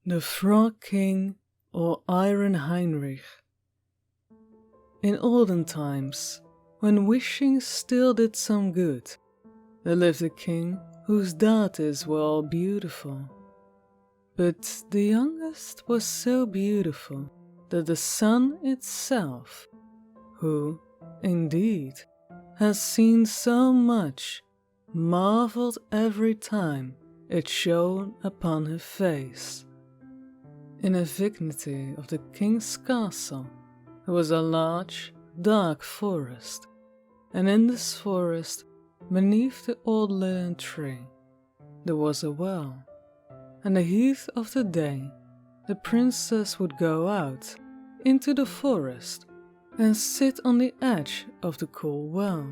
The Frog King, or Iron Heinrich. In olden times, when wishing still did some good, there lived a king whose daughters were all beautiful. But the youngest was so beautiful that the sun itself, who, indeed, has seen so much, marveled every time it shone upon her face. In a vicinity of the king's castle, there was a large, dark forest, and in this forest, beneath the old linden tree, there was a well. And the heat of the day, the princess would go out into the forest and sit on the edge of the cool well.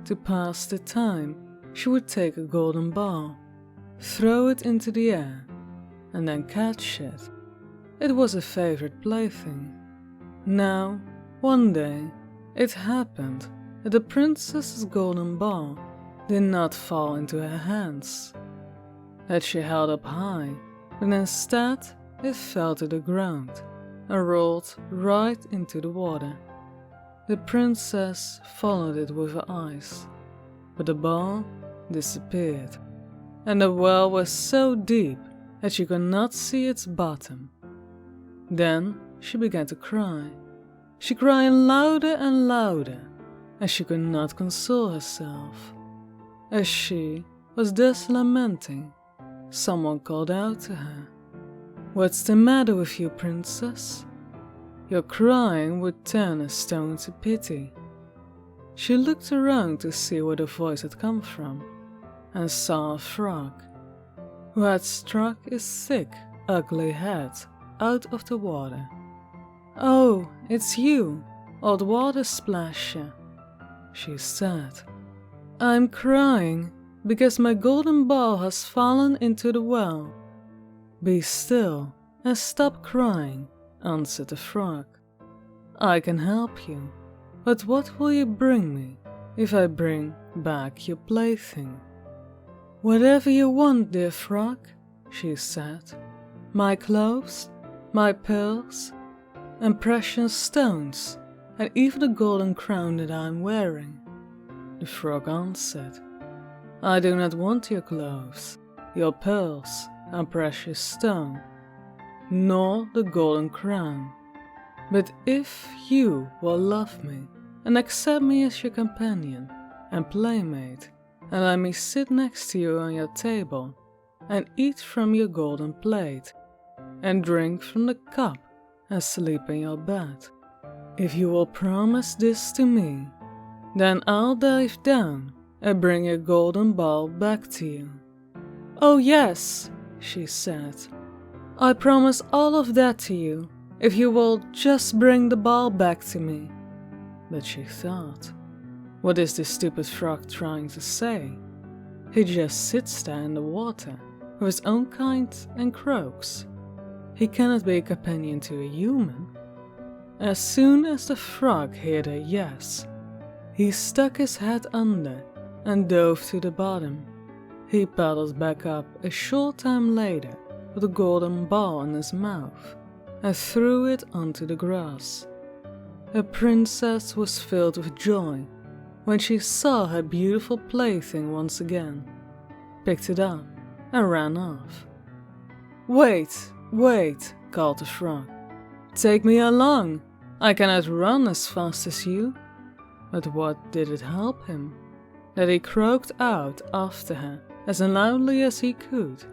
To pass the time, she would take a golden ball, throw it into the air, and then catch it. It was a favorite plaything. Now, one day, it happened that the princess's golden ball did not fall into her hands, that she held up high, but instead it fell to the ground and rolled right into the water. The princess followed it with her eyes, but the ball disappeared, and the well was so deep that she could not see its bottom. Then she began to cry. She cried louder and louder, as she could not console herself. As she was thus lamenting, someone called out to her, "What's the matter with you, princess? Your crying would turn a stone to pity." She looked around to see where the voice had come from, and saw a frog, who had struck his thick, ugly head out of the water. "Oh, it's you, old water splasher," she said. "I'm crying because my golden ball has fallen into the well." "Be still and stop crying," answered the frog. "I can help you, but what will you bring me if I bring back your plaything?" "Whatever you want, dear frog," she said. "My clothes, my pearls, and precious stones, and even the golden crown that I am wearing." The frog answered, "I do not want your clothes, your pearls, and precious stone, nor the golden crown. But if you will love me and accept me as your companion and playmate, and let me sit next to you on your table and eat from your golden plate, and drink from the cup and sleep in your bed. If you will promise this to me, then I'll dive down and bring your golden ball back to you." "Oh yes," she said, "I promise all of that to you if you will just bring the ball back to me." But she thought, what is this stupid frog trying to say? He just sits there in the water with his own kind and croaks. He cannot be a companion to a human. As soon as the frog heard her yes, he stuck his head under and dove to the bottom. He paddled back up a short time later with a golden ball in his mouth and threw it onto the grass. The princess was filled with joy when she saw her beautiful plaything once again, picked it up, and ran off. "Wait, wait," called the frog. "Take me along. I cannot run as fast as you." But what did it help him? That he croaked out after her as loudly as he could.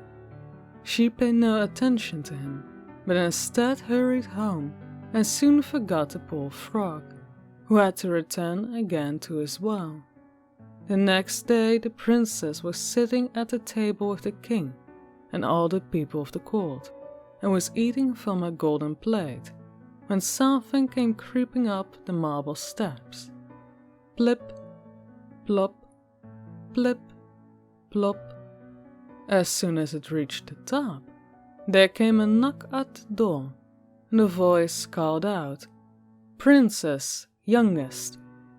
She paid no attention to him, but instead hurried home and soon forgot the poor frog, who had to return again to his well. The next day the princess was sitting at the table with the king and all the people of the court, and was eating from a golden plate, when something came creeping up the marble steps. Plip, plop, plip, plop. As soon as it reached the top, there came a knock at the door, and a voice called out, "Princess, youngest,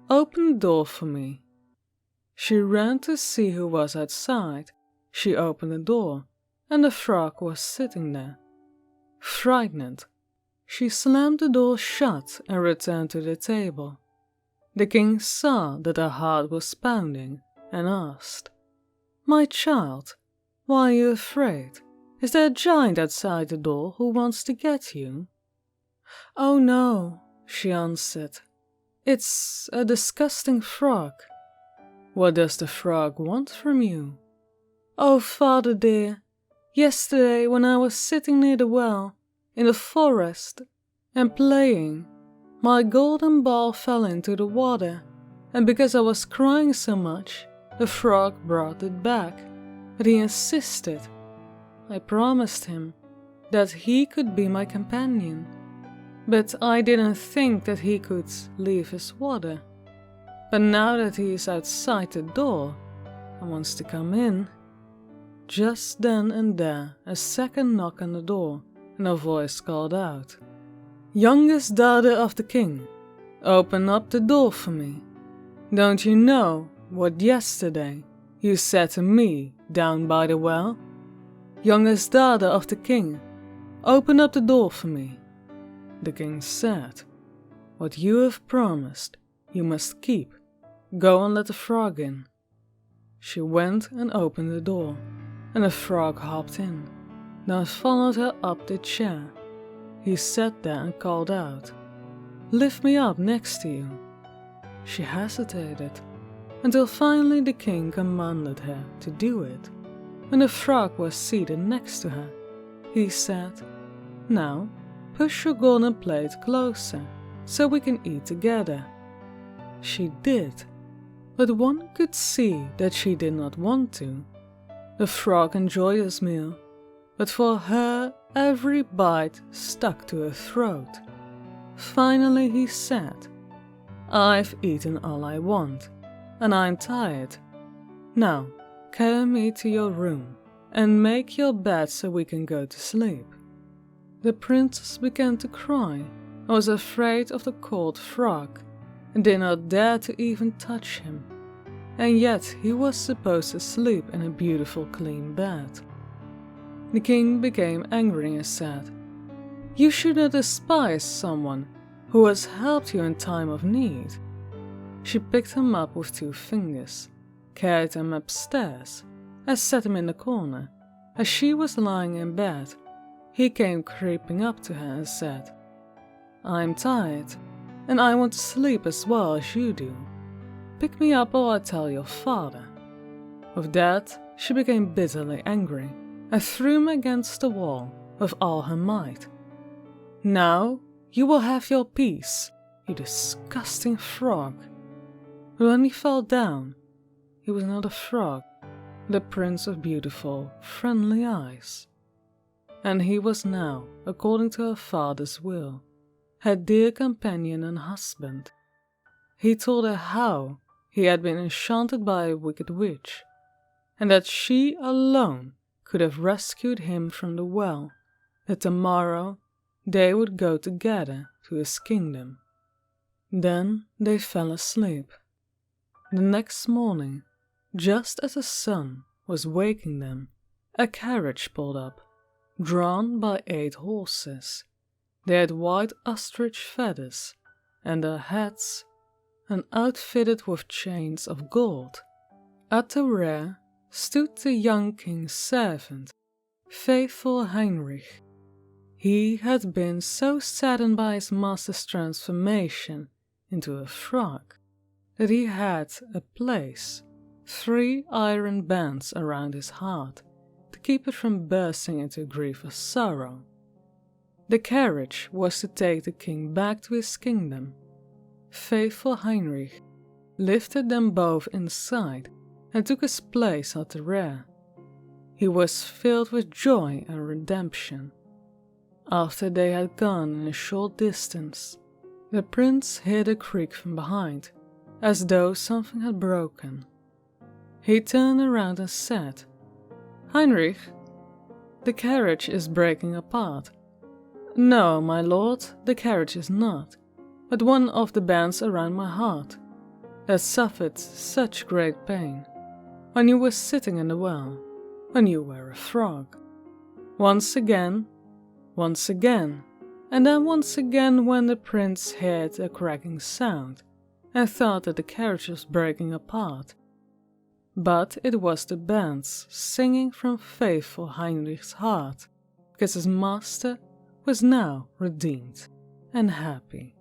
open the door for me. She ran to see who was outside. She opened the door, and the frog was sitting there. Frightened, she slammed the door shut and returned to the table. The king saw that her heart was pounding and asked, "My child, why are you afraid? Is there a giant outside the door who wants to get you?" "Oh no," she answered. "It's a disgusting frog." "What does the frog want from you?" "Oh, father dear, yesterday when I was sitting near the well, in the forest, and playing, my golden ball fell into the water, and because I was crying so much, the frog brought it back, but he insisted. I promised him that he could be my companion, but I didn't think that he could leave his water. But now that he is outside the door and wants to come in." Just then and there, a second knock on the door, and a voice called out, "Youngest daughter of the king, open up the door for me. Don't you know what yesterday you said to me down by the well? Youngest daughter of the king, open up the door for me." The king said, "What you have promised, you must keep. Go and let the frog in." She went and opened the door, and the frog hopped in, then followed her up the chair. He sat there and called out, "Lift me up next to you." She hesitated, until finally the king commanded her to do it. When the frog was seated next to her, he said, "Now, push your golden plate closer, so we can eat together." She did, but one could see that she did not want to. The frog enjoyed his meal, but for her every bite stuck to her throat. Finally he said, "I've eaten all I want, and I'm tired. Now, carry me to your room, and make your bed so we can go to sleep." The princess began to cry, and was afraid of the cold frog, and did not dare to even touch him. And yet he was supposed to sleep in a beautiful clean bed. The king became angry and said, "You should not despise someone who has helped you in time of need." She picked him up with 2 fingers, carried him upstairs, and set him in the corner. As she was lying in bed, he came creeping up to her and said, "I'm tired, and I want to sleep as well as you do. Pick me up or I'll tell your father." With that, she became bitterly angry and threw him against the wall with all her might. "Now you will have your peace, you disgusting frog." But when he fell down, he was not a frog, but the prince of beautiful, friendly eyes. And he was now, according to her father's will, her dear companion and husband. He told her how he had been enchanted by a wicked witch, and that she alone could have rescued him from the well, that tomorrow they would go together to his kingdom. Then they fell asleep. The next morning, just as the sun was waking them, a carriage pulled up, drawn by 8 horses. They had white ostrich feathers, and their heads, and outfitted with chains of gold. At the rear stood the young king's servant, faithful Heinrich. He had been so saddened by his master's transformation into a frog that he had placed 3 iron bands around his heart to keep it from bursting into grievous sorrow. The carriage was to take the king back to his kingdom. Faithful Heinrich lifted them both inside and took his place at the rear. He was filled with joy and redemption. After they had gone in a short distance, the prince heard a creak from behind, as though something had broken. He turned around and said, "Heinrich, the carriage is breaking apart." "No, my lord, the carriage is not, but one of the bands around my heart." that suffered such great pain, when you were sitting in the well, when you were a frog. Once again, and then once again when the prince heard a cracking sound and thought that the carriage was breaking apart. But it was the bands singing from faithful Heinrich's heart, because his master was now redeemed and happy.